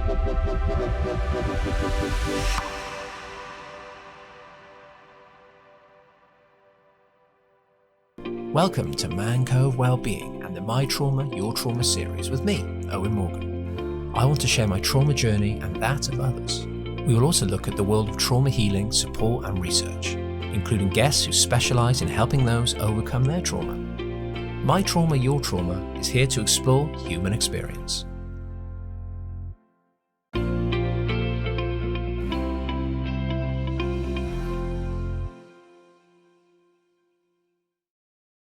Welcome to Cove, Wellbeing and the My Trauma, Your Trauma series with me, Owen Morgan. I want to share my trauma journey and that of others. We will also look at the world of trauma healing, support and research, including guests who specialise in helping those overcome their trauma. My Trauma, Your Trauma is here to explore human experience.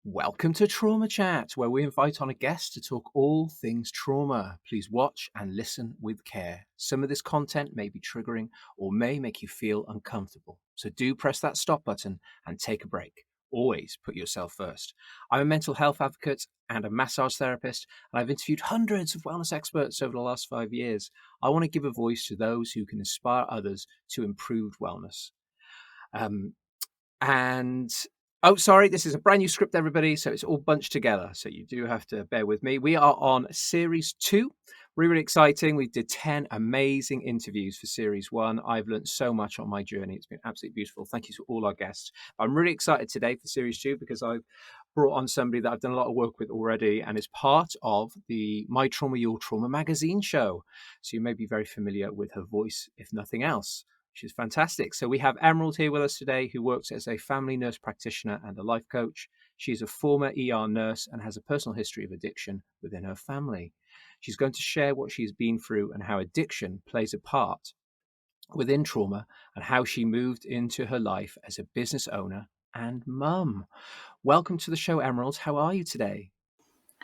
Welcome to Trauma Chat, where we invite on a guest to talk all things trauma. Please watch and listen with care. Some of this content may be triggering or may make you feel uncomfortable. So do press that stop button and take a break. Always put yourself first. I'm a mental health advocate and a massage therapist, and I've interviewed hundreds of wellness experts over the last 5 years. I want to give a voice to those who can inspire others to improved wellness. Oh, sorry, this is a brand new script, everybody, so it's all bunched together, so you do have to bear with me. We are on Series 2. Really exciting. We did 10 amazing interviews for Series 1. I've learned so much on my journey. It's been absolutely beautiful. Thank you to all our guests. I'm really excited today for Series 2 because I've brought on somebody that I've done a lot of work with already and is part of the My Trauma, Your Trauma magazine show. So you may be very familiar with her voice, if nothing else. Which is fantastic. So we have Emerald here with us today, who works as a family nurse practitioner and a life coach. She's a former ER nurse and has a personal history of addiction within her family. She's going to share what she's been through and how addiction plays a part within trauma and how she moved into her life as a business owner and mum. Welcome to the show, Emerald. How are you today?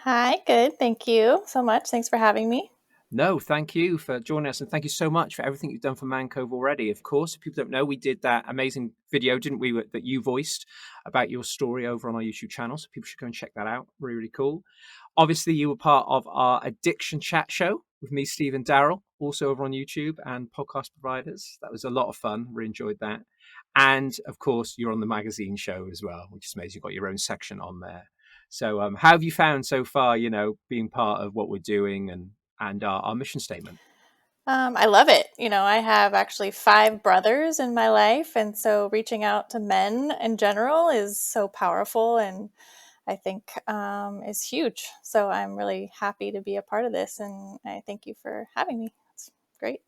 Hi, good. Thank you so much. Thanks for having me. No, thank you for joining us, and thank you so much for everything you've done for Cove already. Of course, if people don't know, we did that amazing video, didn't we, that you voiced about your story over on our YouTube channel, so people should go and check that out. Really, really cool. Obviously, you were part of our addiction chat show with me, Steve and Daryl, also over on YouTube and podcast providers. That was a lot of fun. Really enjoyed that. And, of course, you're on the magazine show as well, which is amazing. You've got your own section on there. So how have you found so far, being part of what we're doing and our mission statement? I love it. I have actually 5 brothers in my life, and so reaching out to men in general is so powerful and I think is huge. So I'm really happy to be a part of this, and I thank you for having me. It's great.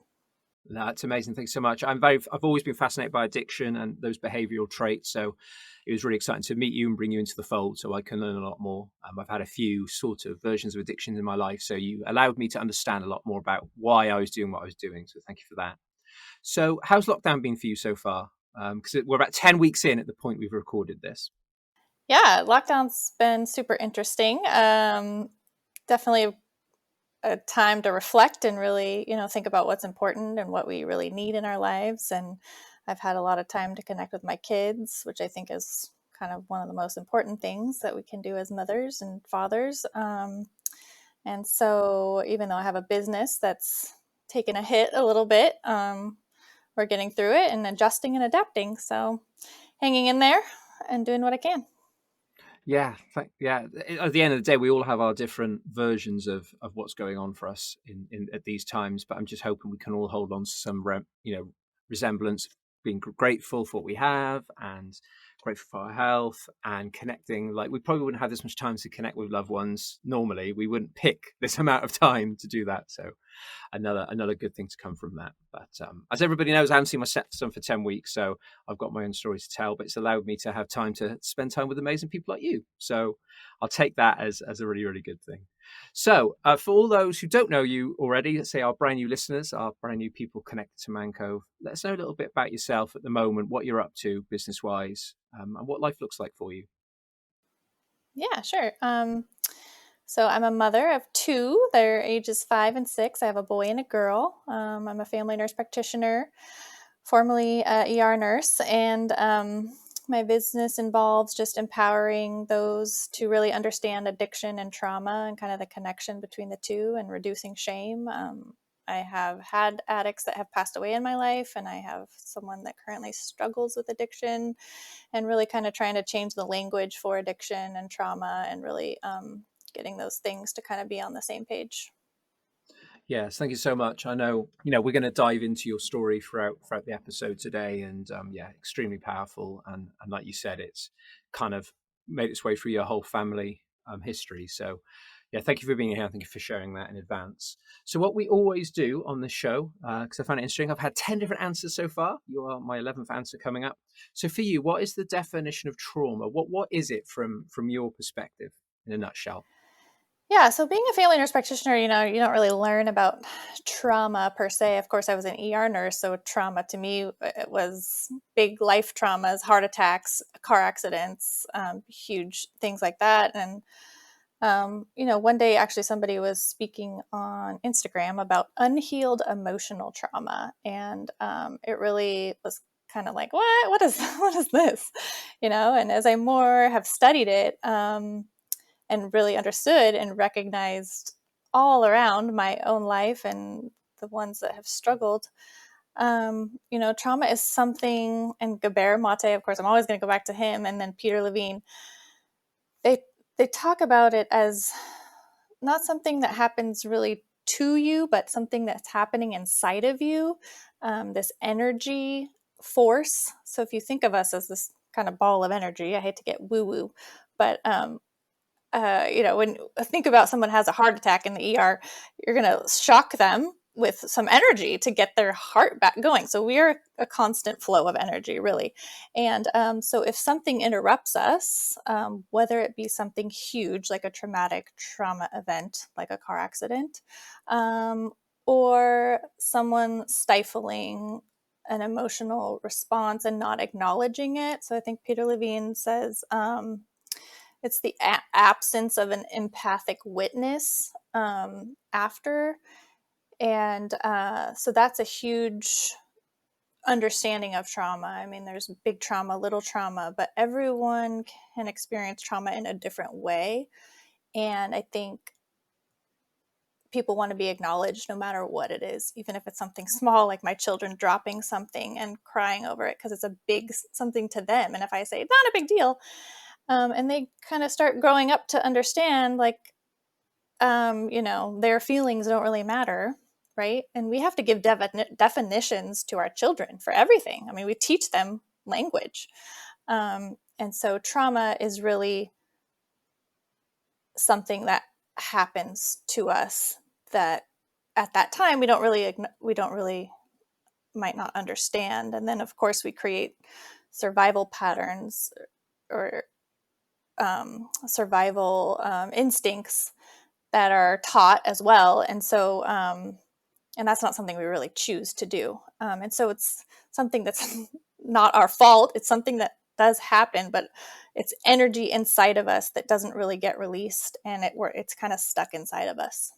No, it's amazing. Thanks so much. I've always been fascinated by addiction and those behavioral traits. So it was really exciting to meet you and bring you into the fold so I can learn a lot more. I've had a few sort of versions of addiction in my life. So you allowed me to understand a lot more about why I was doing what I was doing. So thank you for that. So how's lockdown been for you so far? Because we're about 10 weeks in at the point we've recorded this. Yeah, lockdown's been super interesting. Definitely a time to reflect and really, think about what's important and what we really need in our lives. And I've had a lot of time to connect with my kids, which I think is kind of one of the most important things that we can do as mothers and fathers. And so even though I have a business that's taken a hit a little bit, we're getting through it and adjusting and adapting. So hanging in there and doing what I can. Yeah. At the end of the day, we all have our different versions of what's going on for us in at these times. But I'm just hoping we can all hold on to some, resemblance, being grateful for what we have and grateful for our health and connecting. Like we probably wouldn't have this much time to connect with loved ones normally. We wouldn't pick this amount of time to do that. So another good thing to come from that. But as everybody knows, I haven't seen my stepson for 10 weeks, so I've got my own story to tell, but it's allowed me to have time to spend time with amazing people like you. So I'll take that as a really, really good thing. So for all those who don't know you already, let's say our brand new listeners, our brand new people connected to Cove, let us know a little bit about yourself at the moment, what you're up to business-wise, and what life looks like for you. Yeah, sure. So I'm a mother of 2. They're ages 5 and 6. I have a boy and a girl. I'm a family nurse practitioner, formerly ER nurse, and my business involves just empowering those to really understand addiction and trauma and kind of the connection between the two and reducing shame. I have had addicts that have passed away in my life, and I have someone that currently struggles with addiction, and really kind of trying to change the language for addiction and trauma and really getting those things to kind of be on the same page. Yes, thank you so much. I know, we're going to dive into your story throughout the episode today, and yeah, extremely powerful. And like you said, it's kind of made its way through your whole family history. So, yeah, thank you for being here. Thank you for sharing that in advance. So, what we always do on this show, because I found it interesting, I've had 10 different answers so far. You are my 11th answer coming up. So, for you, what is the definition of trauma? What is it from your perspective in a nutshell? Yeah, so being a family nurse practitioner, you don't really learn about trauma per se. Of course, I was an ER nurse, so trauma to me it was big life traumas, heart attacks, car accidents, huge things like that. And one day actually somebody was speaking on Instagram about unhealed emotional trauma, and it really was kind of like, what is what is this, And as I more have studied it. And really understood and recognized all around my own life and the ones that have struggled. Trauma is something, and Gabor Mate, of course, I'm always going to go back to him, and then Peter Levine. They they talk about it as not something that happens really to you, but something that's happening inside of you. This energy force. So if you think of us as this kind of ball of energy, I hate to get woo woo, but when think about someone has a heart attack in the ER, you're going to shock them with some energy to get their heart back going. So we are a constant flow of energy, really. And so if something interrupts us, whether it be something huge like a traumatic trauma event, like a car accident, or someone stifling an emotional response and not acknowledging it. So I think Peter Levine says, it's the absence of an empathic witness after. And so that's a huge understanding of trauma. I mean, there's big trauma, little trauma, but everyone can experience trauma in a different way. And I think people want to be acknowledged no matter what it is, even if it's something small, like my children dropping something and crying over it because it's a big something to them. And if I say, not a big deal, and they kind of start growing up to understand, like, their feelings don't really matter, right? And we have to give definitions to our children for everything. I mean, we teach them language. And so trauma is really something that happens to us that at that time we don't really might not understand. And then of course we create survival patterns or survival instincts that are taught as well. And so, and that's not something we really choose to do. And so it's something that's not our fault. It's something that does happen, but it's energy inside of us that doesn't really get released, and it's kind of stuck inside of us.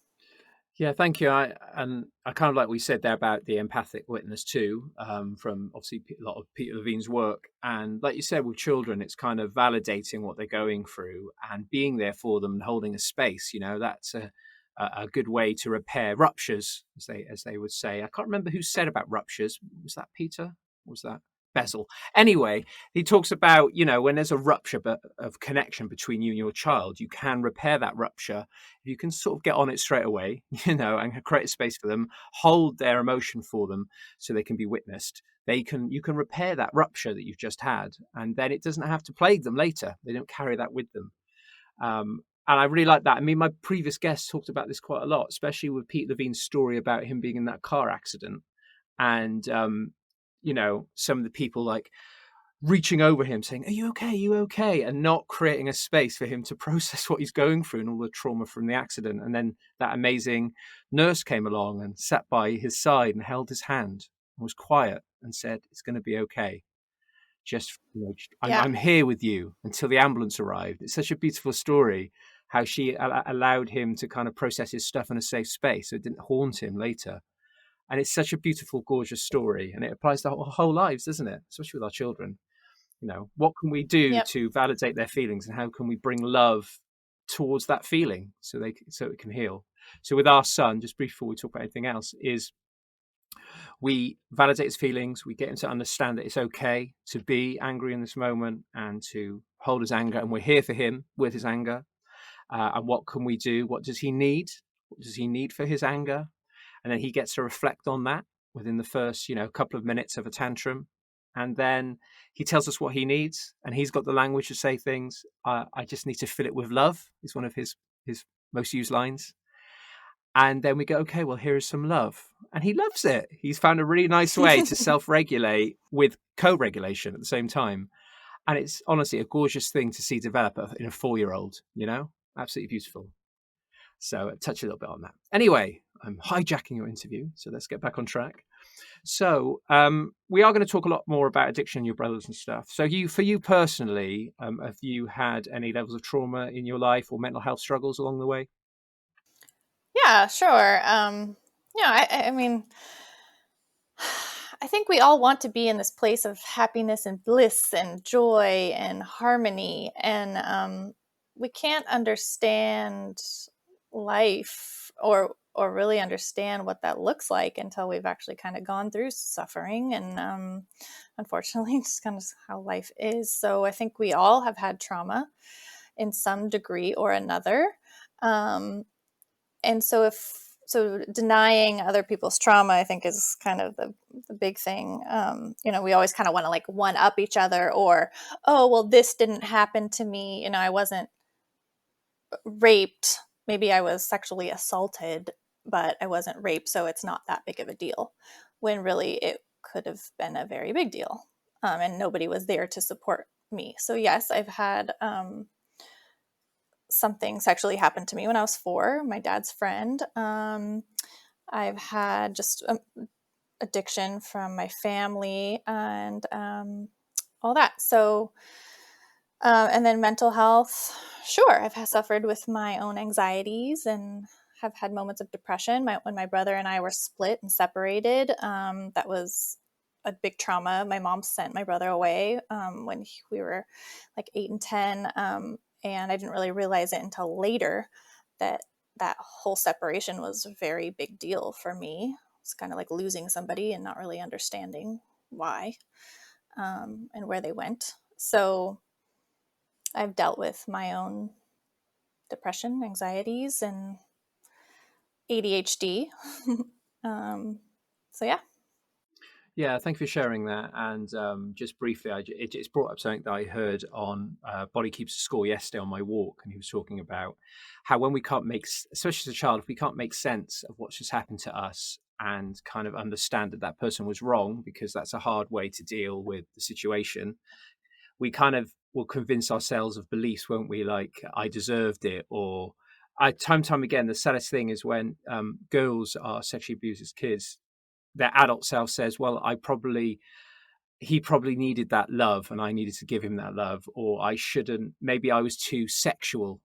Yeah, thank you. I kind of like we said there about the empathic witness too, from obviously a lot of Peter Levine's work. And like you said, with children, it's kind of validating what they're going through and being there for them and holding a space. That's a good way to repair ruptures, as they would say. I can't remember who said about ruptures. Was that Peter? Was that Bezel? Anyway, he talks about, when there's a rupture of connection between you and your child, you can repair that rupture if you can sort of get on it straight away, and create a space for them, hold their emotion for them so they can be witnessed. You can repair that rupture that you've just had, and then it doesn't have to plague them later. They don't carry that with them. And I really like that. I mean, my previous guests talked about this quite a lot, especially with Pete Levine's story about him being in that car accident. And, some of the people like reaching over him saying, "Are you okay? Are you okay?" And not creating a space for him to process what he's going through and all the trauma from the accident. And then that amazing nurse came along and sat by his side and held his hand and was quiet and said, "It's going to be okay. Yeah. I'm here with you," until the ambulance arrived. It's such a beautiful story how she allowed him to kind of process his stuff in a safe space so it didn't haunt him later. And it's such a beautiful, gorgeous story. And it applies to our whole lives, doesn't it? Especially with our children. What can we do Yep. to validate their feelings, and how can we bring love towards that feeling so it can heal? So with our son, just briefly before we talk about anything else, is we validate his feelings. We get him to understand that it's okay to be angry in this moment and to hold his anger, and we're here for him with his anger. And what can we do? What does he need? What does he need for his anger? And then he gets to reflect on that within the first, couple of minutes of a tantrum. And then he tells us what he needs, and he's got the language to say things. I just need to fill it with love, is one of his most used lines. And then we go, okay, well, here is some love. And he loves it. He's found a really nice way to self regulate with co regulation at the same time. And it's honestly a gorgeous thing to see develop in a 4-year-old, absolutely beautiful. So touch a little bit on that. Anyway, I'm hijacking your interview. So let's get back on track. So we are going to talk a lot more about addiction and your brothers and stuff. So for you personally, have you had any levels of trauma in your life or mental health struggles along the way? Yeah, sure. I mean, I think we all want to be in this place of happiness and bliss and joy and harmony. And we can't understand life or really understand what that looks like until we've actually kind of gone through suffering. And unfortunately, it's kind of how life is. So I think we all have had trauma in some degree or another. And so denying other people's trauma, I think, is kind of the big thing. We always kind of want to like one up each other, or, oh, well, this didn't happen to me. I wasn't raped. Maybe I was sexually assaulted, but I wasn't raped, so it's not that big of a deal. When really it could have been a very big deal, and nobody was there to support me. So yes, I've had something sexually happened to me when I was 4, my dad's friend. I've had just addiction from my family and all that. So, and then mental health. Sure, I've suffered with my own anxieties and have had moments of depression. When my brother and I were split and separated, that was a big trauma. My mom sent my brother away when we were like 8 and 10. And I didn't really realize it until later that that whole separation was a very big deal for me. It's kind of like losing somebody and not really understanding why and where they went. So I've dealt with my own depression, anxieties, and ADHD. So yeah. Yeah, thank you for sharing that. And just briefly, it's brought up something that I heard on Body Keeps Score yesterday on my walk, and he was talking about how when we can't especially as a child, if we can't make sense of what's just happened to us and kind of understand that that person was wrong, because that's a hard way to deal with the situation, we kind of will convince ourselves of beliefs, won't we? Like, I deserved it, or time and time again, the saddest thing is when girls are sexually abused as kids, their adult self says, well, he probably needed that love and I needed to give him that love, or I shouldn't, maybe I was too sexual.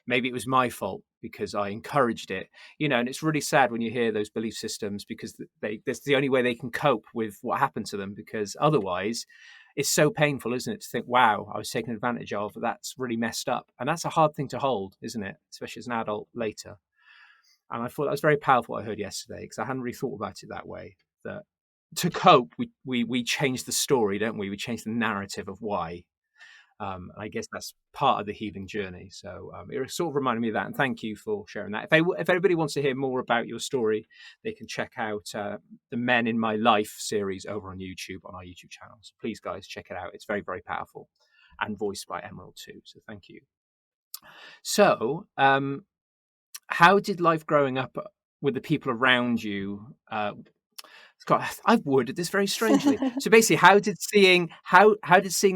Maybe it was my fault because I encouraged it, and it's really sad when you hear those belief systems, because that's the only way they can cope with what happened to them, because otherwise it's so painful, isn't it, to think, wow, I was taken advantage of. That's really messed up. And that's a hard thing to hold, isn't it? Especially as an adult later. And I thought that was very powerful what I heard yesterday, because I hadn't really thought about it that way. That to cope, we change the story, don't we? We change the narrative of why. I guess that's part of the healing journey. So it sort of reminded me of that. And thank you for sharing that. If anybody wants to hear more about your story, they can check out the Men in My Life series over on YouTube, on our YouTube channel. So please, guys, check it out. It's very, very powerful and voiced by Emerald too. So thank you. So how did life growing up with the people around you? God, I've worded this very strangely. So basically, how did seeing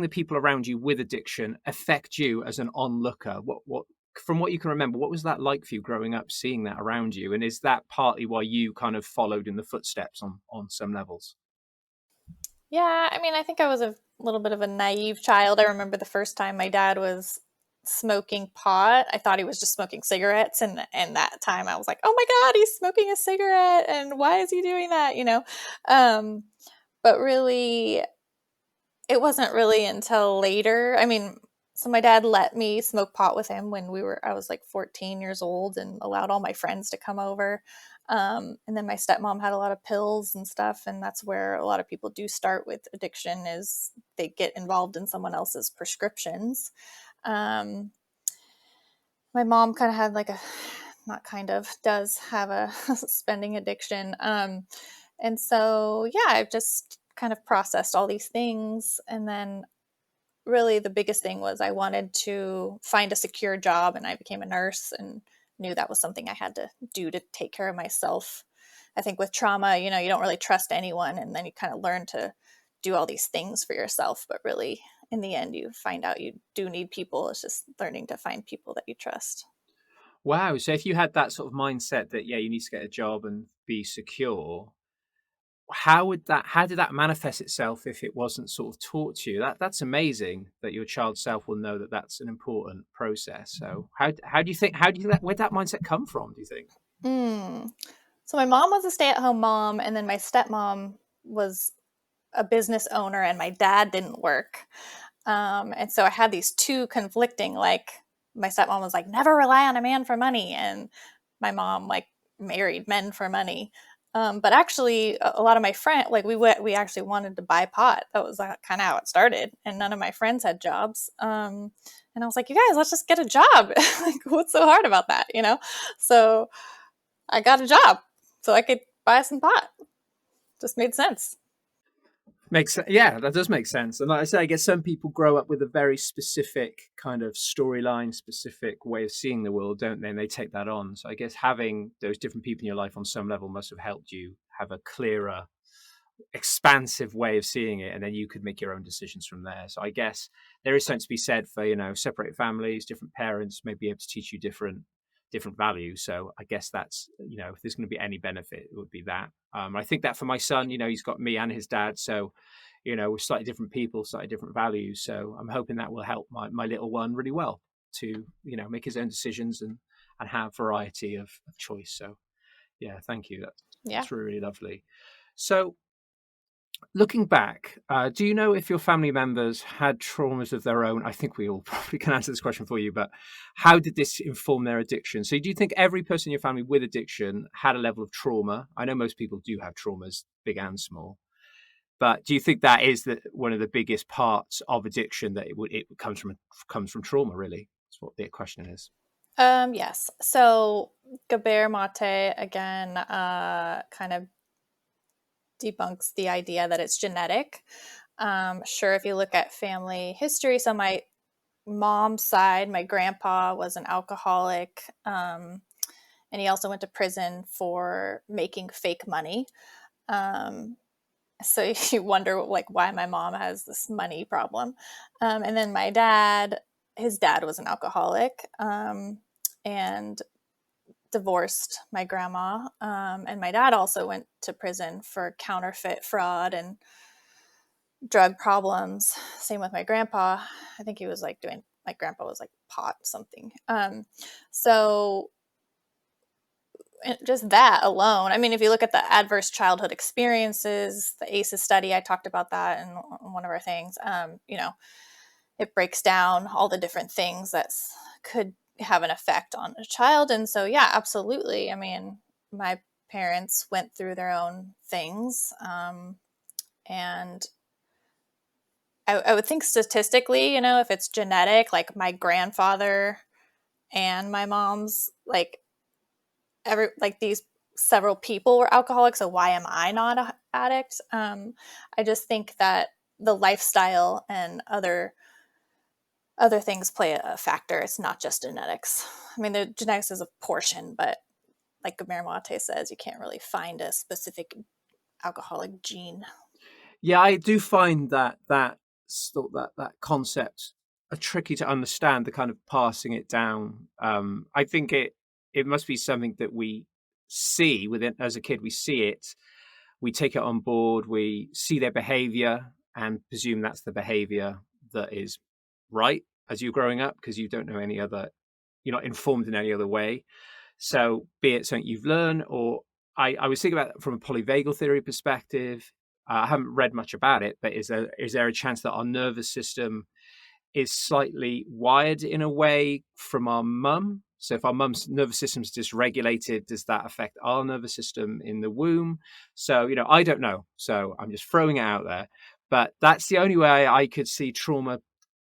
the people around you with addiction affect you as an onlooker? What from what you can remember, what was that like for you growing up, seeing that around you? And is that partly why you kind of followed in the footsteps on some levels? Yeah, I mean, I think I was a little bit of a naive child. I remember the first time my dad was smoking pot. I thought he was just smoking cigarettes, and that time I was like, "Oh my God, he's smoking a cigarette! And why is he doing that?" Um, but really, it wasn't really until later. I mean, so my dad let me smoke pot with him when I was like 14 years old, and allowed all my friends to come over. And then my stepmom had a lot of pills and stuff. And that's where a lot of people do start with addiction, is they get involved in someone else's prescriptions. My mom kind of had like not kind of, does have a spending addiction. And so, yeah, I've just kind of processed all these things. And then really the biggest thing was I wanted to find a secure job, and I became a nurse and knew that was something I had to do to take care of myself. I think with trauma, you don't really trust anyone, and then you kind of learn to do all these things for yourself, but really in the end you find out you do need people. It's just learning to find people that you trust. Wow. So if you had that sort of mindset that, yeah, you need to get a job and be secure, how did that manifest itself if it wasn't sort of taught to you? That's amazing that your child self will know that that's an important process. So how do you where'd that mindset come from, do you think? Mm. So my mom was a stay-at-home mom, and then my stepmom was a business owner, and my dad didn't work. And so I had these two conflicting, like, my stepmom was like, never rely on a man for money. And my mom, like, married men for money. But actually, a lot of my friends, like, we actually wanted to buy pot. That was kind of how it started. And none of my friends had jobs. And I was like, you guys, let's just get a job. Like, what's so hard about that, So I got a job so I could buy some pot. Just made sense. Yeah, that does make sense. And like I say, I guess some people grow up with a very specific kind of storyline, specific way of seeing the world, don't they? And they take that on. So I guess having those different people in your life on some level must have helped you have a clearer, expansive way of seeing it, and then you could make your own decisions from there. So I guess there is something to be said for, separate families, different parents may be able to teach you different values. So I guess that's, if there's going to be any benefit, it would be that. I think that for my son, he's got me and his dad, so we're slightly different people, slightly different values. So I'm hoping that will help my little one really well to make his own decisions and have variety of choice. So yeah, thank you. Yeah. That's really, really lovely. So looking back, do you know if your family members had traumas of their own? I think we all probably can answer this question for you, but how did this inform their addiction? So, do you think every person in your family with addiction had a level of trauma? I know most people do have traumas, big and small, but do you think that is one of the biggest parts of addiction, that it comes from trauma? Really, that's what the question is. Yes. So Gaber Mate again kind of debunks the idea that it's genetic. Sure, if you look at family history, so my mom's side, my grandpa was an alcoholic, and he also went to prison for making fake money. Um, so you wonder, like, why my mom has this money problem. And then my dad, his dad was an alcoholic, and divorced my grandma. And my dad also went to prison for counterfeit fraud and drug problems. Same with my grandpa. I think he was like doing, my grandpa was like pot something. So just that alone, I mean, if you look at the adverse childhood experiences, the ACEs study, I talked about that in one of our things, it breaks down all the different things that could have an effect on a child. And so, yeah, absolutely. I mean, my parents went through their own things. And I would think statistically, if it's genetic, like my grandfather and my mom's, like these several people were alcoholics. So why am I not an addict? I just think that the lifestyle and other things play a factor. It's not just genetics. I mean, the genetics is a portion, but like Gamer Mate says, you can't really find a specific alcoholic gene. Yeah, I do find that concept tricky to understand, the kind of passing it down. I think it must be something that we see within as a kid. We see it, we take it on board, we see their behavior and presume that's the behavior that is right as you're growing up, because you don't know any other, you're not informed in any other way. So be it something you've learned, or I was thinking about it from a polyvagal theory perspective. I haven't read much about it, but is there a chance that our nervous system is slightly wired in a way from our mum? So if our mum's nervous system is dysregulated, does that affect our nervous system in the womb? So, I don't know. So I'm just throwing it out there. But that's the only way I could see trauma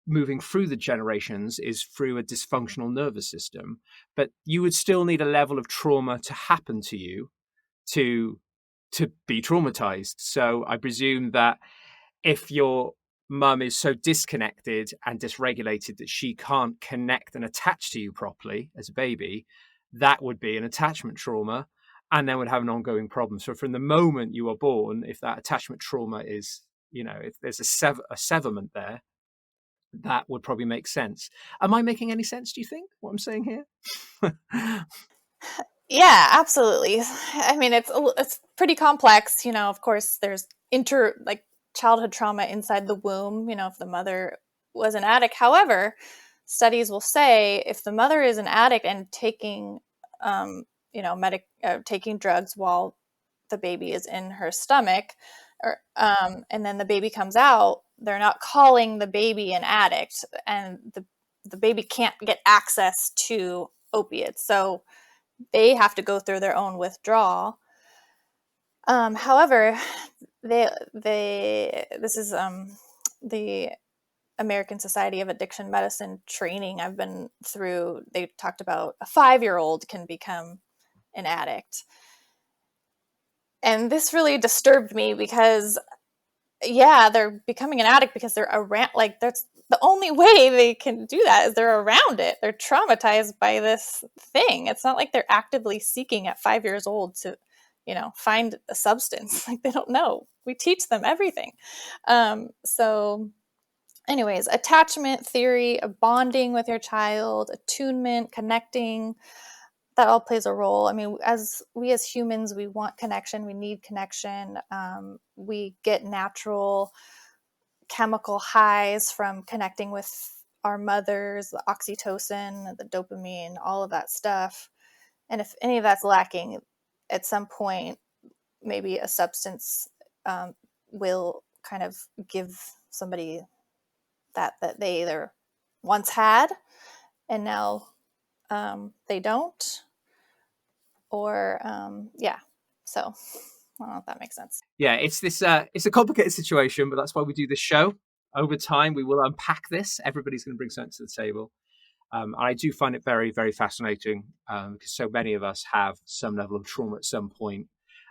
moving through the generations is through a dysfunctional nervous system, but you would still need a level of trauma to happen to you to be traumatized. So I presume that if your mum is so disconnected and dysregulated that she can't connect and attach to you properly as a baby, that would be an attachment trauma and then would have an ongoing problem. So from the moment you are born, if that attachment trauma is, if there's a severment there, that would probably make sense. Am I making any sense, do you think, what I'm saying here? Yeah, absolutely. I mean, it's pretty complex. Of course, there's like childhood trauma inside the womb. If the mother was an addict. However, studies will say if the mother is an addict and taking, taking drugs while the baby is in her stomach, and then the baby comes out, they're not calling the baby an addict, and the baby can't get access to opiates. So they have to go through their own withdrawal. However, this is the American Society of Addiction Medicine training I've been through. They talked about a 5-year-old can become an addict. And this really disturbed me because, yeah, they're becoming an addict because they're around, like, that's the only way they can do that is they're around it. They're traumatized by this thing. It's not like they're actively seeking at 5 years old to, find a substance. Like, they don't know. We teach them everything. So anyways, attachment theory, bonding with your child, attunement, connecting, that all plays a role. I mean, as humans, we want connection. We need connection. We get natural chemical highs from connecting with our mothers, the oxytocin, the dopamine, all of that stuff. And if any of that's lacking, at some point, maybe a substance will kind of give somebody that they either once had and now they don't, or yeah. So I don't know if that makes sense. Yeah, it's a complicated situation, but that's why we do this show. Over time, we will unpack this. Everybody's going to bring something to the table. I do find it very, very fascinating because so many of us have some level of trauma at some point,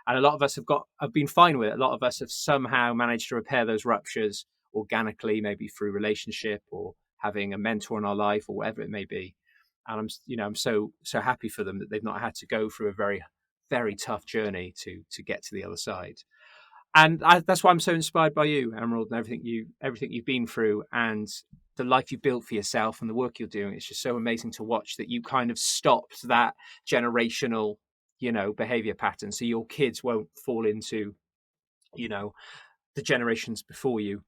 and a lot of us have been fine with it. A lot of us have somehow managed to repair those ruptures organically, maybe through relationship or having a mentor in our life or whatever it may be. And I'm so happy for them that they've not had to go through a very, very tough journey to get to the other side. And that's why I'm so inspired by you, Emerald, and everything you've been through, and the life you've built for yourself, and the work you're doing. It's just so amazing to watch that you kind of stopped that generational, behavior pattern, so your kids won't fall into, you know, the generations before you.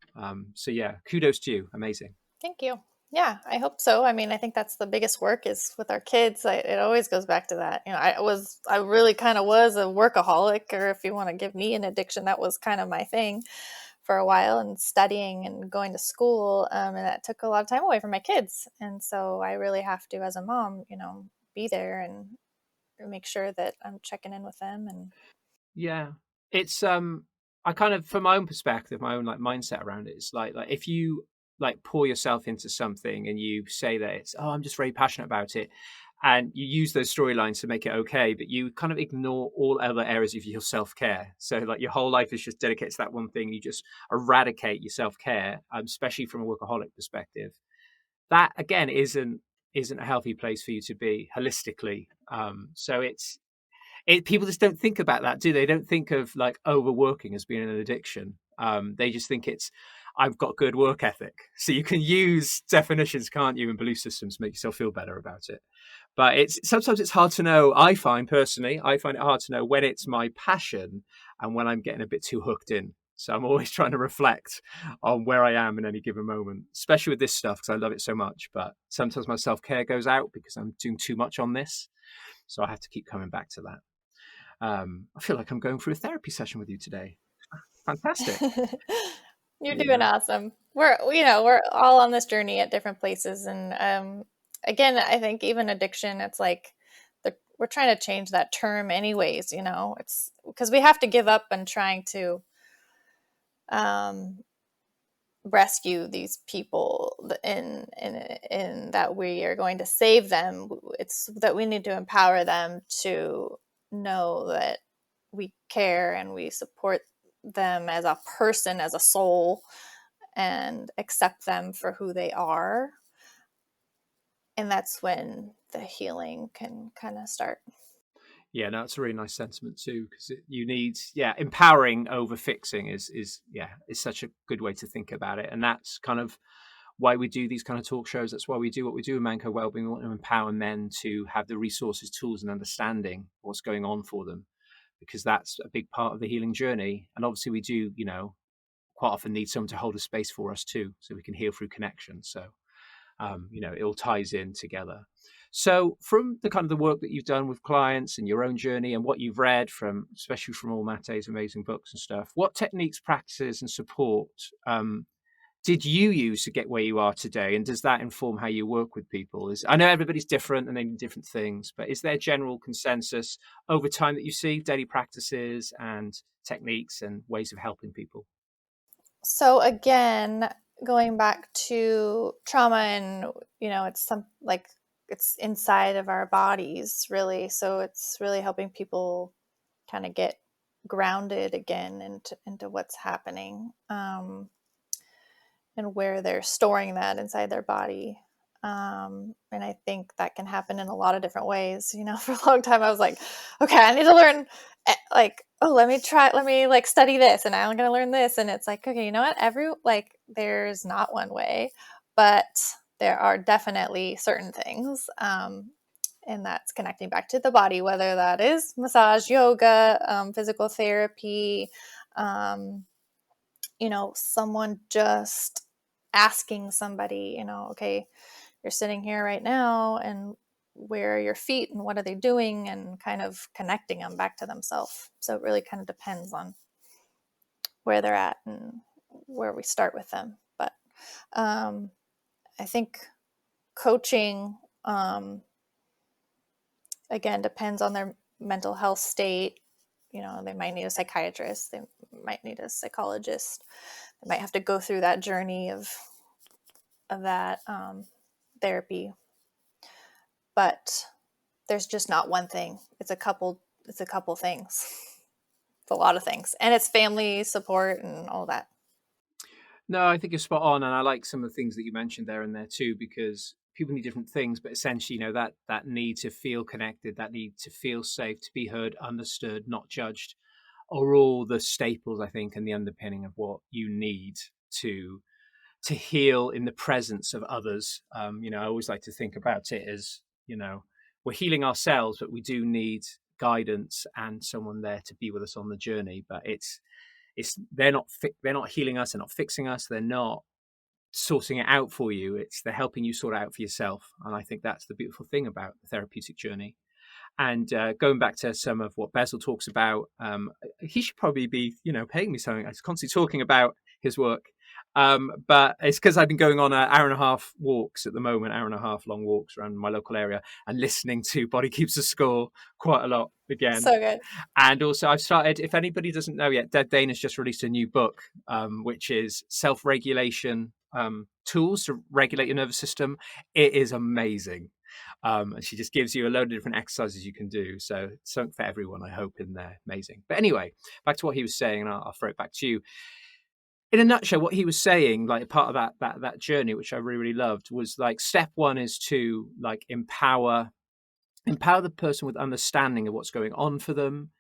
So yeah, kudos to you. Amazing. Thank you. Yeah, I hope so. I mean, I think that's the biggest work is with our kids. It always goes back to that. I really kind of was a workaholic, or if you want to give me an addiction, that was kind of my thing for a while, and studying and going to school. And that took a lot of time away from my kids. And so I really have to, as a mom, be there and make sure that I'm checking in with them. And Yeah, it's I kind of, from my own perspective, my own like mindset around it, it's like if you like pour yourself into something and you say that it's, oh, I'm just very passionate about it, and you use those storylines to make it okay, but you kind of ignore all other areas of your self-care. So like your whole life is just dedicated to that one thing. You just eradicate your self-care, especially from a workaholic perspective. That again isn't a healthy place for you to be holistically. So people just don't think about that, do they? Don't think of like overworking as being an addiction. They just think it's, I've got good work ethic. So you can use definitions, can't you, and belief systems to make yourself feel better about it. But sometimes it's hard to know. I find it hard to know when it's my passion and when I'm getting a bit too hooked in. So I'm always trying to reflect on where I am in any given moment, especially with this stuff because I love it so much. But sometimes my self-care goes out because I'm doing too much on this. So I have to keep coming back to that. I feel like I'm going through a therapy session with you today. Fantastic. you're You doing know, awesome. We're all on this journey at different places. And again, I think even addiction, it's like we're trying to change that term anyways. It's because we have to give up on trying to rescue these people in that we are going to save them. It's that we need to empower them to know that we care and we support them as a person, as a soul, and accept them for who they are. And that's when the healing can kind of start. Yeah, no, it's a really nice sentiment too, because you need, empowering over fixing is such a good way to think about it, and that's kind of why we do these kind of talk shows. That's why we do what we do in Manco Wellbeing. We want to empower men to have the resources, tools, and understanding of what's going on for them, because that's a big part of the healing journey. And obviously, we do, quite often need someone to hold a space for us too, so we can heal through connection. So it all ties in together. So from the kind of the work that you've done with clients and your own journey and what you've read from, especially from all Mate's amazing books and stuff, what techniques, practices, and support did you use to get where you are today? And does that inform how you work with people? I know everybody's different and they need different things, but is there general consensus over time that you see daily practices and techniques and ways of helping people? So again, going back to trauma, and it's it's inside of our bodies, really. So it's really helping people kind of get grounded again into what's happening, and where they're storing that inside their body. And I think that can happen in a lot of different ways. For a long time, I was like, okay, I need to learn, oh, let me study this, and I'm going to learn this. And it's like, okay, you know what? There's not one way, but there are definitely certain things. And that's connecting back to the body, whether that is massage, yoga, physical therapy, someone just asking somebody, okay, you're sitting here right now, and where are your feet and what are they doing, and kind of connecting them back to themselves. So it really kind of depends on where they're at and where we start with them. But I think coaching, again, depends on their mental health state. They might need a psychiatrist, they might need a psychologist, they might have to go through that journey of that therapy. But there's just not one thing. It's a couple things. It's a lot of things. And it's family support and all that. No, I think you're spot on, and I like some of the things that you mentioned there and there too, because people need different things, but essentially, that need to feel connected, that need to feel safe, to be heard, understood, not judged, are all the staples, I think, and the underpinning of what you need to heal in the presence of others. I always like to think about it as, we're healing ourselves, but we do need guidance and someone there to be with us on the journey. But it's they're not healing us, they're not fixing us, they're not sorting it out for you. They're helping you sort it out for yourself. And I think that's the beautiful thing about the therapeutic journey. And going back to some of what Basil talks about, he should probably be, paying me something. I'm constantly talking about his work. But it's because I've been going on an hour and a half walks at the moment, hour and a half long walks around my local area, and listening to Body Keeps the Score quite a lot again. So good. And also, I've started, if anybody doesn't know yet, Dead Dane has just released a new book, which is self-regulation tools to regulate your nervous system. It is amazing. And she just gives you a load of different exercises you can do. So something for everyone, I hope, in there. Amazing. But anyway, back to what he was saying, and I'll throw it back to you. In a nutshell, what he was saying, like part of that journey, which I really, really loved, was like step one is to like empower the person with understanding of what's going on for them,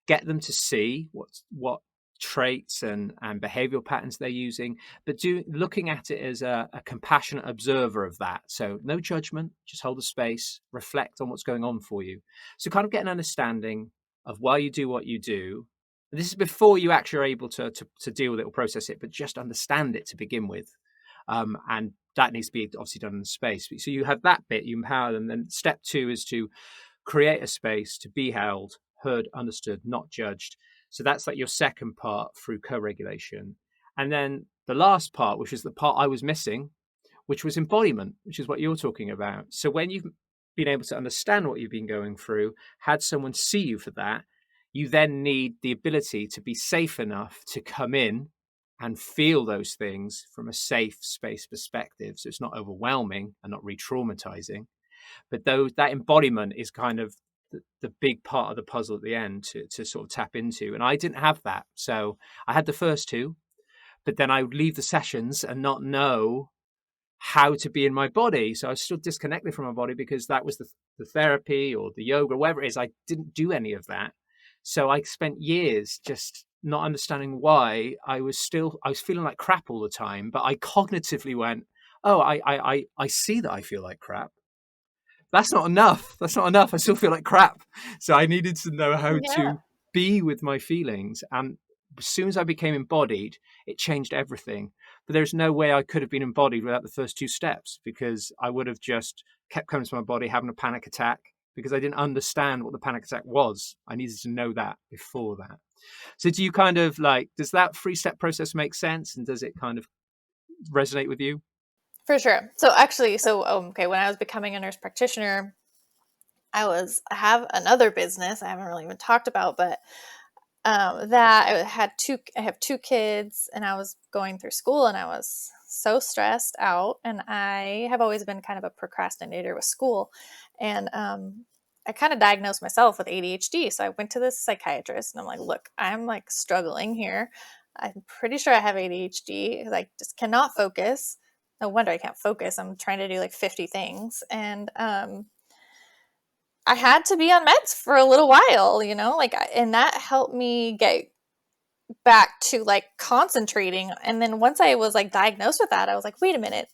get them to see what traits and behavioral patterns they're using, but looking at it as a compassionate observer of that. So no judgment, just hold the space, reflect on what's going on for you. So kind of get an understanding of why you do what you do. This is before you actually are able to deal with it or process it, but just understand it to begin with. And that needs to be obviously done in the space. So you have that bit, you empower them. Then step two is to create a space to be held, heard, understood, not judged. So that's like your second part through co-regulation. And then the last part, which is the part I was missing, which was embodiment, which is what you're talking about. So when you've been able to understand what you've been going through, had someone see you for that, you then need the ability to be safe enough to come in and feel those things from a safe space perspective. So it's not overwhelming and not re-traumatizing. But that embodiment is kind of the big part of the puzzle at the end to sort of tap into. And I didn't have that. So I had the first two, but then I would leave the sessions and not know how to be in my body. So I was still disconnected from my body because that was the therapy or the yoga, or whatever it is. I didn't do any of that. So I spent years just not understanding why I was feeling like crap all the time. But I cognitively went, oh, I see that I feel like crap. That's not enough. That's not enough. I still feel like crap. So I needed to know how Yeah. to be with my feelings. And as soon as I became embodied, it changed everything. But there's no way I could have been embodied without the first two steps, because I would have just kept coming to my body having a panic attack because I didn't understand what the panic attack was. I needed to know that before that. So do you kind of like, does that 3-step process make sense? And does it kind of resonate with you? For sure. So actually, okay, when I was becoming a nurse practitioner, I have another business I haven't really even talked about, but that I have two kids, and I was going through school, and I was so stressed out, and I have always been kind of a procrastinator with school, and I kind of diagnosed myself with ADHD. So I went to this psychiatrist, and I'm like, look, I'm like struggling here. I'm pretty sure I have ADHD. I just cannot focus. No wonder I can't focus. I'm trying to do like 50 things, and I had to be on meds for a little while, and that helped me get back to like concentrating. And then once I was like diagnosed with that, I was like, wait a minute,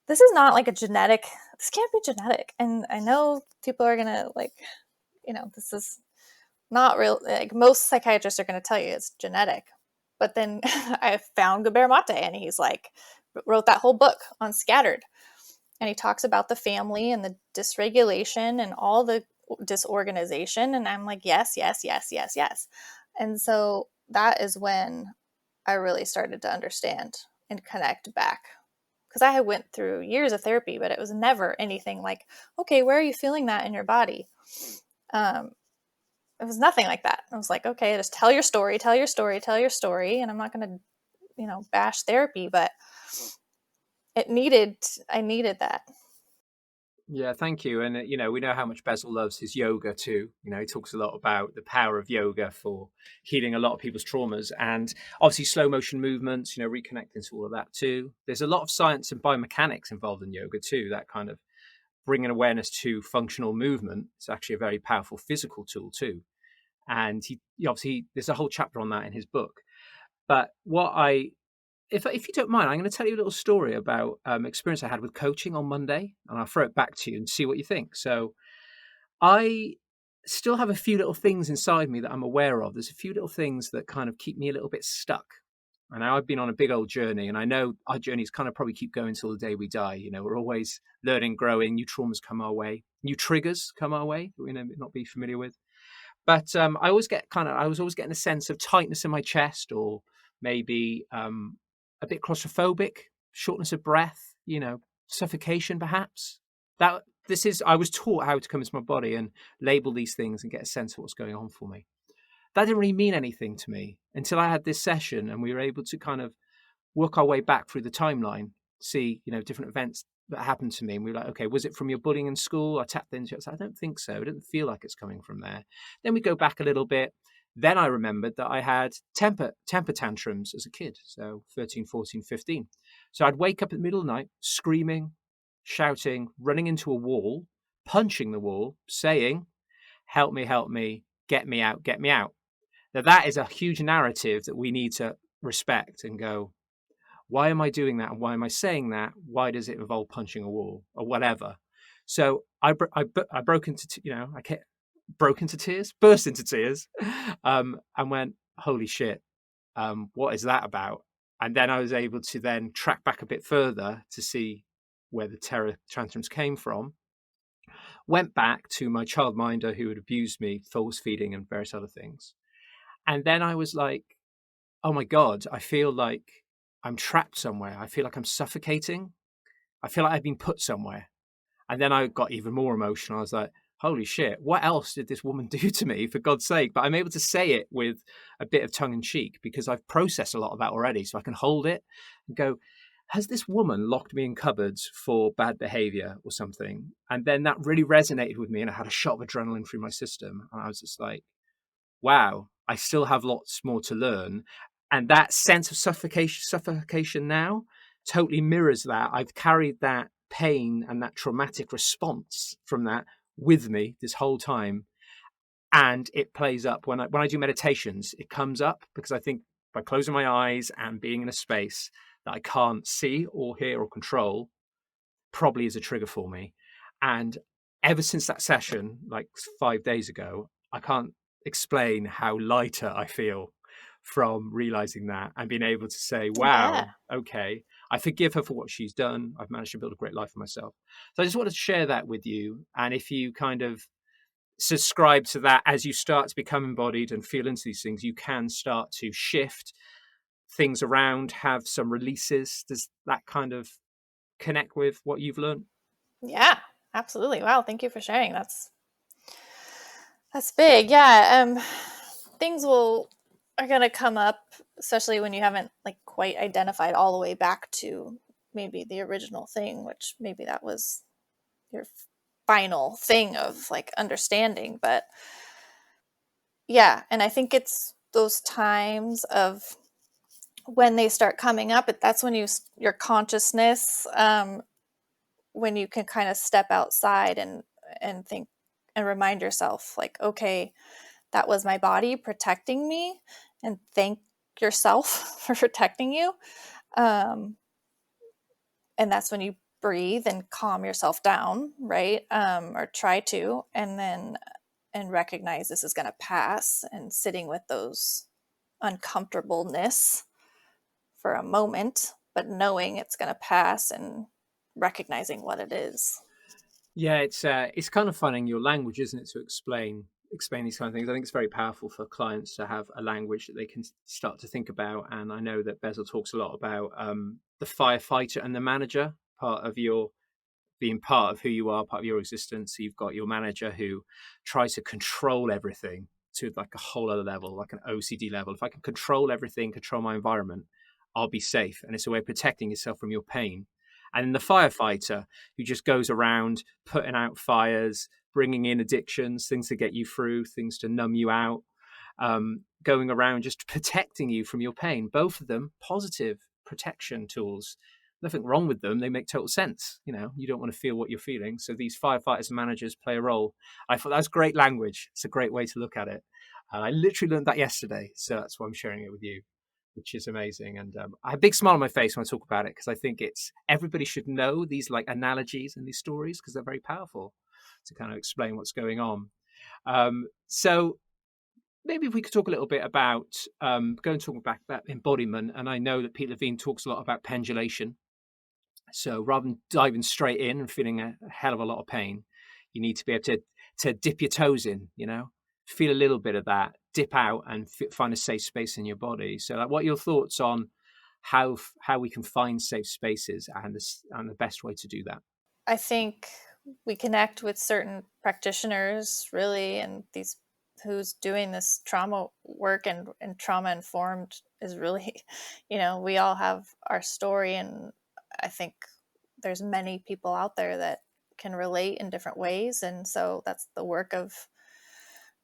this is not like this can't be genetic. And I know people are gonna like, this is not real. Like most psychiatrists are gonna tell you it's genetic. But then I found Gabor Mate, and he's like, wrote that whole book on scattered. And he talks about the family and the dysregulation and all the disorganization. And I'm like, yes, yes, yes, yes, yes. And so that is when I really started to understand and connect back. Because I had went through years of therapy, but it was never anything like, okay, where are you feeling that in your body? It was nothing like that. I was like, okay, just tell your story, tell your story, tell your story. And I'm not going to, bash therapy, but I needed that. Yeah, thank you. And we know how much Basil loves his yoga too. He talks a lot about the power of yoga for healing a lot of people's traumas, and obviously slow motion movements. Reconnecting to all of that too. There's a lot of science and biomechanics involved in yoga too. That kind of bringing awareness to functional movement. It's actually a very powerful physical tool too. And obviously there's a whole chapter on that in his book. But if you don't mind, I'm going to tell you a little story about experience I had with coaching on Monday, and I'll throw it back to you and see what you think. So I still have a few little things inside me that I'm aware of. There's a few little things that kind of keep me a little bit stuck. And I've been on a big old journey, and I know our journeys kind of probably keep going till the day we die. We're always learning, growing, new traumas come our way, new triggers come our way that we may not be familiar with. But I was always getting a sense of tightness in my chest, or maybe a bit claustrophobic, shortness of breath, suffocation perhaps. I was taught how to come into my body and label these things and get a sense of what's going on for me. That didn't really mean anything to me until I had this session, and we were able to kind of work our way back through the timeline, see, different events that happened to me. And we were like, okay, was it from your bullying in school? I tapped into it. I was like, I don't think so. It didn't feel like it's coming from there. Then we go back a little bit. Then I remembered that I had temper tantrums as a kid. So 13, 14, 15. So I'd wake up in the middle of the night, screaming, shouting, running into a wall, punching the wall, saying, help me, get me out, get me out. Now that is a huge narrative that we need to respect and go, why am I doing that? And why am I saying that? Why does it involve punching a wall or whatever? So I broke into, broke into tears, burst into tears, and went, holy shit, what is that about? And then I was able to then track back a bit further to see where the terror tantrums came from. Went back to my childminder who had abused me, force feeding and various other things. And then I was like, oh my God, I feel like I'm trapped somewhere. I feel like I'm suffocating. I feel like I've been put somewhere. And then I got even more emotional. I was like, holy shit, what else did this woman do to me, for God's sake? But I'm able to say it with a bit of tongue in cheek because I've processed a lot of that already. So I can hold it and go, has this woman locked me in cupboards for bad behavior or something? And then that really resonated with me, and I had a shot of adrenaline through my system. And I was just like, wow, I still have lots more to learn. And that sense of suffocation now totally mirrors that. I've carried that pain and that traumatic response from that with me this whole time. And it plays up when I do meditations, it comes up because I think by closing my eyes and being in a space that I can't see or hear or control probably is a trigger for me. And ever since that session, like 5 days ago, I can't explain how lighter I feel from realizing that and being able to say, Yeah. wow, okay, I forgive her for what she's done. I've managed to build a great life for myself. So I just wanted to share that with you. And if you kind of subscribe to that as you start to become embodied and feel into these things, you can start to shift things around, have some releases. Does that kind of connect with what you've learned? Yeah, absolutely. Wow, thank you for sharing. That's big. Yeah. Things are gonna come up, especially when you haven't like quite identified all the way back to maybe the original thing, which maybe that was your final thing of like understanding. But yeah, and I think it's those times of when they start coming up, that's when your consciousness, when you can kind of step outside and think and remind yourself like, okay, that was my body protecting me, and thank yourself for protecting you. Um, and that's when you breathe and calm yourself down, right? Or try to, and recognize this is going to pass, and sitting with those uncomfortableness for a moment, but knowing it's going to pass and recognizing what it is. Yeah, it's kind of finding your language, isn't it, to explain these kind of things. I think it's very powerful for clients to have a language that they can start to think about. And I know that Bezel talks a lot about the firefighter and the manager part of your being part of who you are, part of your existence. So you've got your manager who tries to control everything to like a whole other level, like an OCD level. If I can control everything, control my environment, I'll be safe. And it's a way of protecting yourself from your pain. And then the firefighter who just goes around putting out fires, bringing in addictions, things to get you through, things to numb you out, going around just protecting you from your pain. Both of them positive protection tools. Nothing wrong with them. They make total sense. You know, you don't want to feel what you're feeling. So these firefighters and managers play a role. I thought that's great language. It's a great way to look at it. And I literally learned that yesterday. So that's why I'm sharing it with you, which is amazing. And I have a big smile on my face when I talk about it because I think it's everybody should know these like analogies and these stories because they're very powerful to kind of explain what's going on. So maybe if we could talk a little bit about going talking back about embodiment. And I know that Pete Levine talks a lot about pendulation. So rather than diving straight in and feeling a hell of a lot of pain, you need to be able to dip your toes in, you know, feel a little bit of that, dip out and find a safe space in your body. So like, what are your thoughts on how we can find safe spaces and the best way to do that? I think we connect with certain practitioners really, and these who's doing this trauma work and trauma informed is really, we all have our story, and I think there's many people out there that can relate in different ways. And so that's the work of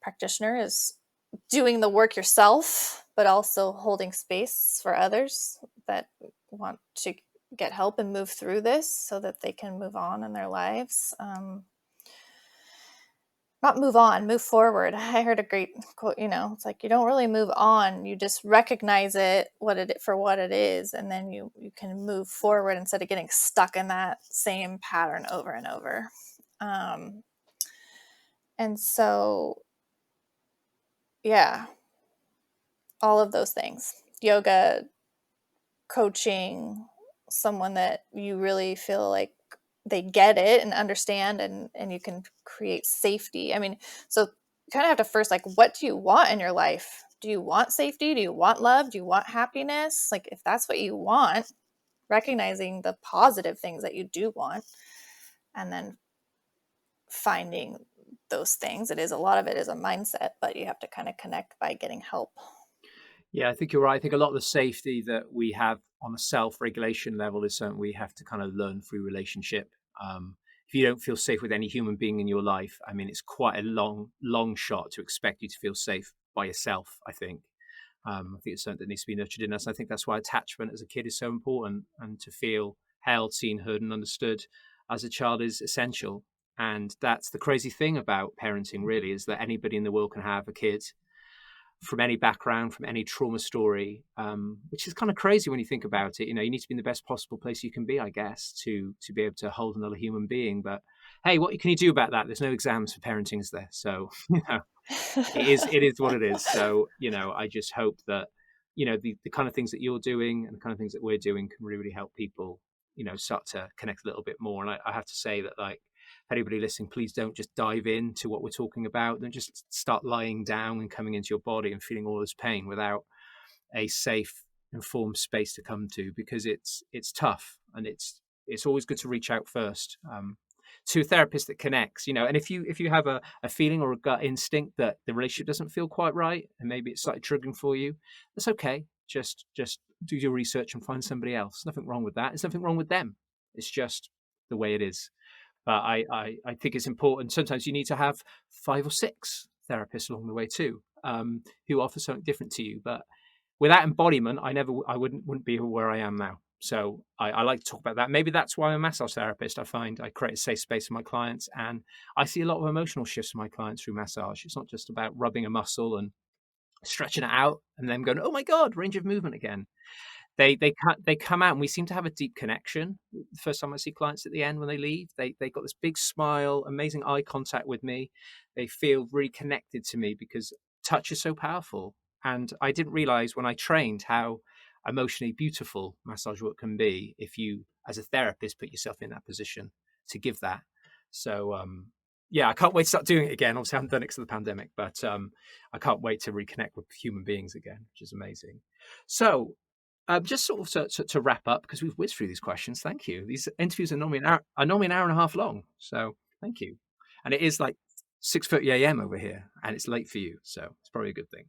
practitioner, is doing the work yourself, but also holding space for others that want to get help and move through this so that they can move on in their lives. Not move on, move forward. I heard a great quote, it's like you don't really move on, you just recognize it for what it is, and then you can move forward instead of getting stuck in that same pattern over and over. And so, yeah, all of those things. Yoga, coaching, someone that you really feel like they get it and understand, and you can create safety. I mean, so you kind of have to first, like, what do you want in your life? Do you want safety? Do you want love? Do you want happiness? Like, if that's what you want, recognizing the positive things that you do want, and then finding those things. A lot of it is a mindset, but you have to kind of connect by getting help. Yeah, I think you're right. I think a lot of the safety that we have on a self-regulation level is something we have to kind of learn through relationship. If you don't feel safe with any human being in your life, I mean, it's quite a long shot to expect you to feel safe by yourself, I think. I think it's something that needs to be nurtured in us. I think that's why attachment as a kid is so important, and to feel held, seen, heard, and understood as a child is essential. And that's the crazy thing about parenting, really, is that anybody in the world can have a kid from any background, from any trauma story, which is kind of crazy when you think about it. You know, you need to be in the best possible place you can be, I guess, to be able to hold another human being. But hey, what can you do about that? There's no exams for parenting, is there? So you know, it is what it is. So you know, I just hope that the kind of things that you're doing and the kind of things that we're doing can really help people, start to connect a little bit more. And I have to say that, like, anybody listening, please don't just dive into what we're talking about. Don't just start lying down and coming into your body and feeling all this pain without a safe, informed space to come to, because it's tough, and it's always good to reach out first, to a therapist that connects. And if you have a feeling or a gut instinct that the relationship doesn't feel quite right, and maybe it's slightly triggering for you, that's okay. Just do your research and find somebody else. Nothing wrong with that. There's nothing wrong with them. It's just the way it is. But I think it's important. Sometimes you need to have 5 or 6 therapists along the way too, who offer something different to you. But without embodiment, I wouldn't be where I am now. So I like to talk about that. Maybe that's why I'm a massage therapist. I find I create a safe space for my clients, and I see a lot of emotional shifts for my clients through massage. It's not just about rubbing a muscle and stretching it out and then going, oh my God, range of movement again. They come out, and we seem to have a deep connection. The first time I see clients at the end when they leave, they got this big smile, amazing eye contact with me. They feel really connected to me because touch is so powerful. And I didn't realize when I trained how emotionally beautiful massage work can be if you, as a therapist, put yourself in that position to give that. So yeah, I can't wait to start doing it again. Obviously, I haven't done it because of the pandemic, but I can't wait to reconnect with human beings again, which is amazing. So just sort of to wrap up, because we've whizzed through these questions. Thank you. These interviews are normally an hour and a half long. So thank you. And it is like 6:30 a.m. over here, and it's late for you, so it's probably a good thing.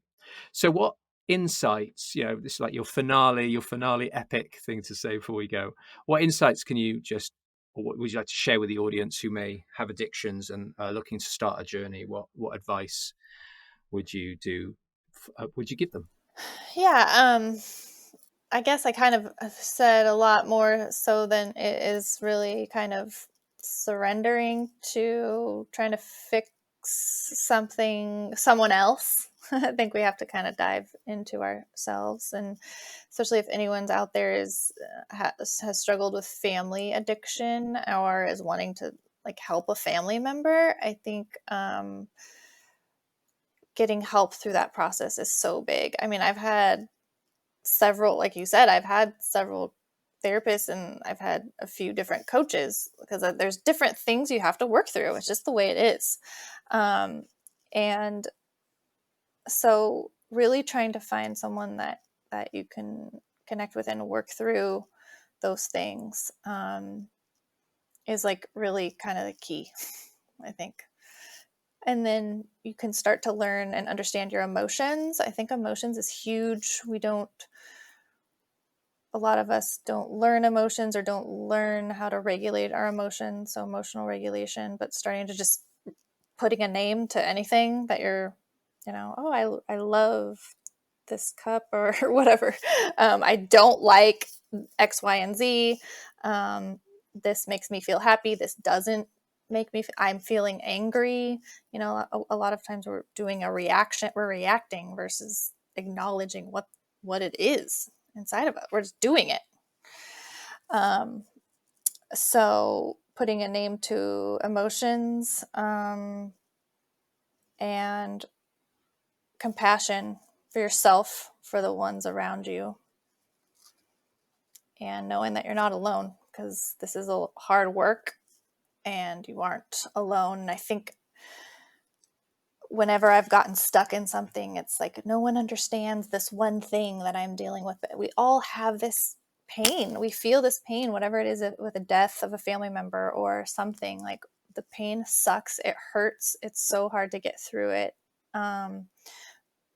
So what insights? This is like your finale epic thing to say before we go. What insights can you or what would you like to share with the audience who may have addictions and are looking to start a journey? What advice would you would you give them? Yeah, I guess I kind of said a lot more so than it is really kind of surrendering to trying to fix someone else. I think we have to kind of dive into ourselves, and especially if anyone's out there has struggled with family addiction or is wanting to like help a family member. I think getting help through that process is so big. I mean, I've had several, like you said, I've had several therapists and I've had a few different coaches because there's different things you have to work through. It's just the way it is. And so really trying to find someone that you can connect with and work through those things is like really kind of the key, I think. And then you can start to learn and understand your emotions. I think emotions is huge. A lot of us don't learn emotions or don't learn how to regulate our emotions. So emotional regulation, but starting to just putting a name to anything that you're, oh, I love this cup or whatever. I don't like X, Y, and Z. This makes me feel happy. This doesn't make me, I'm feeling angry. A lot of times we're doing a reaction, we're reacting versus acknowledging what it is inside of it. We're just doing it. So putting a name to emotions, and compassion for yourself, for the ones around you, and knowing that you're not alone, because this is a hard work and you aren't alone. And I think whenever I've gotten stuck in something, it's like no one understands this one thing that I'm dealing with. We all have this pain. We feel this pain, whatever it is, with the death of a family member or something. Like the pain sucks. It hurts. It's so hard to get through it.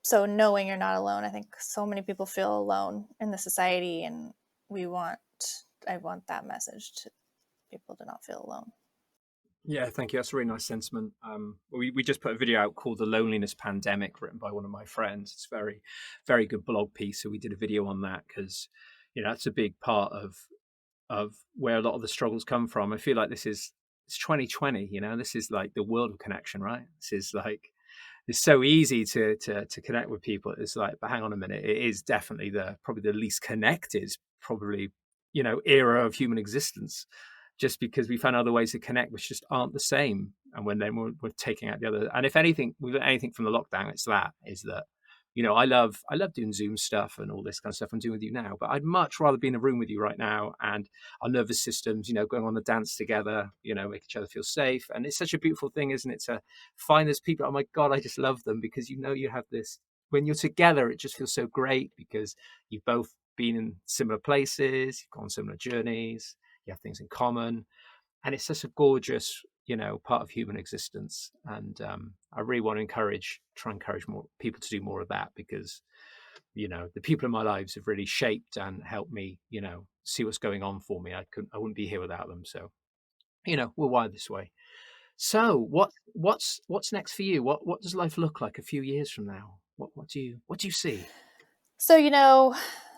So knowing you're not alone, I think so many people feel alone in the society, and I want that message to people to not feel alone. Yeah, thank you. That's a really nice sentiment. We just put a video out called "The Loneliness Pandemic," written by one of my friends. It's a very, very good blog piece. So we did a video on that because, that's a big part of where a lot of the struggles come from. I feel like it's 2020. This is like the world of connection, right? This is like it's so easy to connect with people. It's like, but hang on a minute, it is definitely probably the least connected, probably era of human existence. Just because we found other ways to connect, which just aren't the same. And when then we're taking out the other, and if anything, we've got anything from the lockdown, it's that I love doing Zoom stuff and all this kind of stuff I'm doing with you now, but I'd much rather be in a room with you right now and our nervous systems, going on the dance together, make each other feel safe. And it's such a beautiful thing, isn't it, to find those people. Oh my God, I just love them, because you have this, when you're together, it just feels so great because you've both been in similar places, you've gone on similar journeys, you have things in common, and it's such a gorgeous part of human existence. And I really want to try and encourage more people to do more of that, because the people in my lives have really shaped and helped me see what's going on for me. I wouldn't be here without them. So we're wired this way. So what's next for you? What does life look like a few years from now? What do you see? So,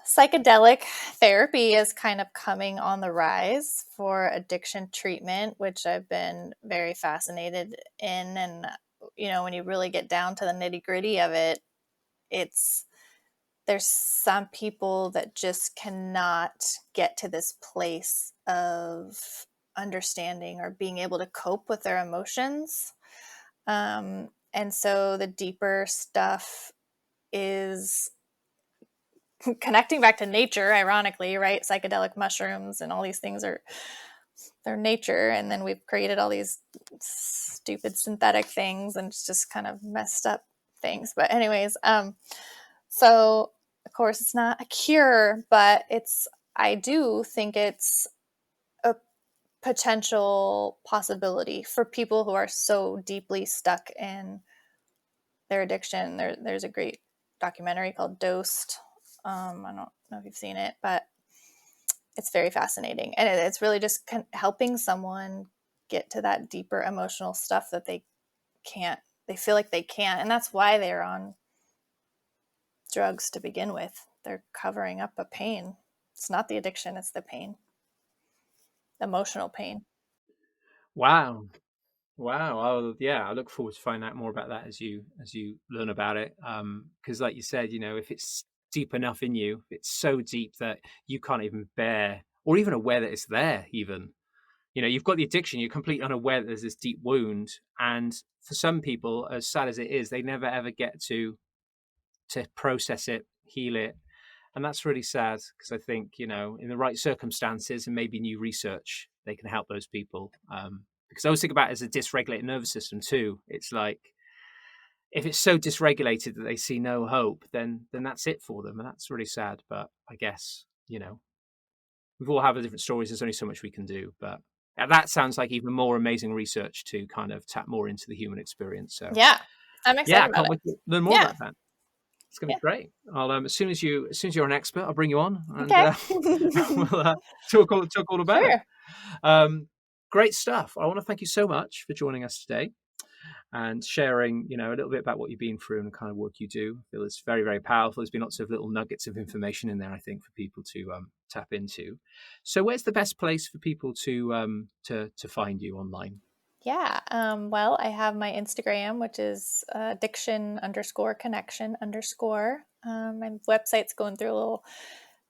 psychedelic therapy is kind of coming on the rise for addiction treatment, which I've been very fascinated in. And, when you really get down to the nitty gritty of it, there's some people that just cannot get to this place of understanding or being able to cope with their emotions. And so the deeper stuff is connecting back to nature, ironically, right? Psychedelic mushrooms and all these things they're nature. And then we've created all these stupid synthetic things, and it's just kind of messed up things. But anyways, so of course it's not a cure, but I do think it's a potential possibility for people who are so deeply stuck in their addiction. There's a great documentary called Dosed. I don't know if you've seen it, but it's very fascinating. And it's really just helping someone get to that deeper emotional stuff that they feel like they can't. And that's why they're on drugs to begin with. They're covering up a pain. It's not the addiction, it's the pain, emotional pain. Wow. Wow. Oh, yeah. I look forward to finding out more about that as you learn about it. Because, like you said, if it's deep enough in you, it's so deep that you can't even bear or even aware that it's there. Even you've got the addiction, you're completely unaware that there's this deep wound, and for some people, as sad as it is, they never ever get to process it, heal it, and that's really sad. Because I think in the right circumstances and maybe new research, they can help those people. Because I always think about it as a dysregulated nervous system too. It's like, if it's so dysregulated that they see no hope, then that's it for them, and that's really sad. But I guess we've all have different stories. There's only so much we can do. But that sounds like even more amazing research to kind of tap more into the human experience. So Yeah, I'm excited I about can't it. wait to learn more about that. It's going to Yeah. be great. I'll as soon as you're an expert, I'll bring you on, and Okay. we'll talk all about Sure. it. Great stuff. I want to thank you so much for joining us today and sharing, a little bit about what you've been through and the kind of work you do. I feel it's very, very powerful. There's been lots of little nuggets of information in there, I think, for people to tap into. So, where's the best place for people to find you online? Yeah. Well, I have my Instagram, which is addiction_connection_. My website's going through a little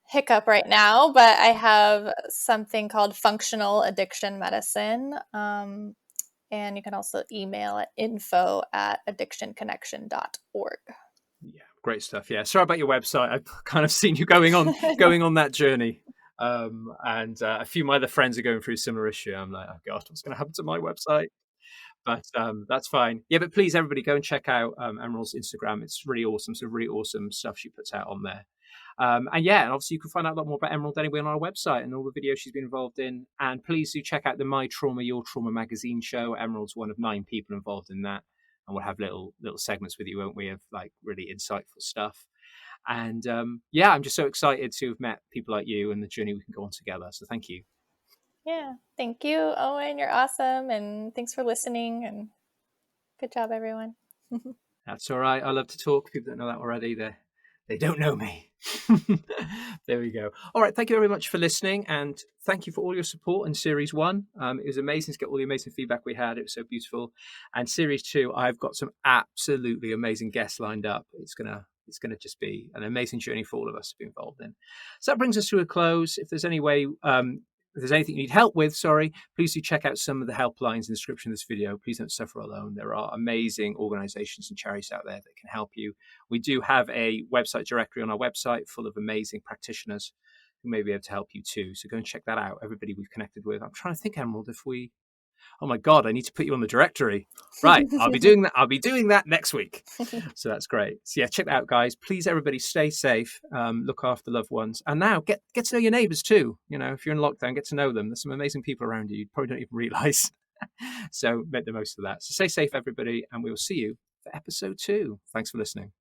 hiccup right now, but I have something called Functional Addiction Medicine. And you can also email at info@addictionconnection.org. Yeah, great stuff. Yeah, sorry about your website. I've kind of seen you going on that journey. And a few of my other friends are going through a similar issue. I'm like, oh God, what's going to happen to my website? But that's fine. Yeah, but please, everybody, go and check out Emerald's Instagram. It's really awesome. Some really awesome stuff she puts out on there. And yeah, and obviously you can find out a lot more about Emerald anyway on our website and all the videos she's been involved in. And please do check out the My Trauma, Your Trauma magazine show. Emerald's one of 9 people involved in that. And we'll have little segments with you, won't we, of like really insightful stuff. And yeah, I'm just so excited to have met people like you and the journey we can go on together. So thank you. Yeah. Thank you, Owen. You're awesome. And thanks for listening. And good job, everyone. That's all right. I love to talk. People don't know that already. They don't know me. There we go. All right. Thank you very much for listening. And thank you for all your support in Series 1. It was amazing to get all the amazing feedback we had. It was so beautiful. And Series 2, I've got some absolutely amazing guests lined up. It's gonna just be an amazing journey for all of us to be involved in. So that brings us to a close. If there's any way, if there's anything you need help with, please do check out some of the helplines in the description of this video. Please don't suffer alone. There are amazing organizations and charities out there that can help you. We do have a website directory on our website full of amazing practitioners who may be able to help you too. So go and check that out. Everybody we've connected with. I'm trying to think, Emerald, oh my God, I need to put you on the directory. Right, I'll be doing that. I'll be doing that next week. So that's great. So yeah, check that out, guys. Please, everybody, stay safe. Look after loved ones, and now get to know your neighbours too. You know, if you're in lockdown, get to know them. There's some amazing people around you. You probably don't even realise. So make the most of that. So stay safe, everybody, and we will see you for episode 2. Thanks for listening.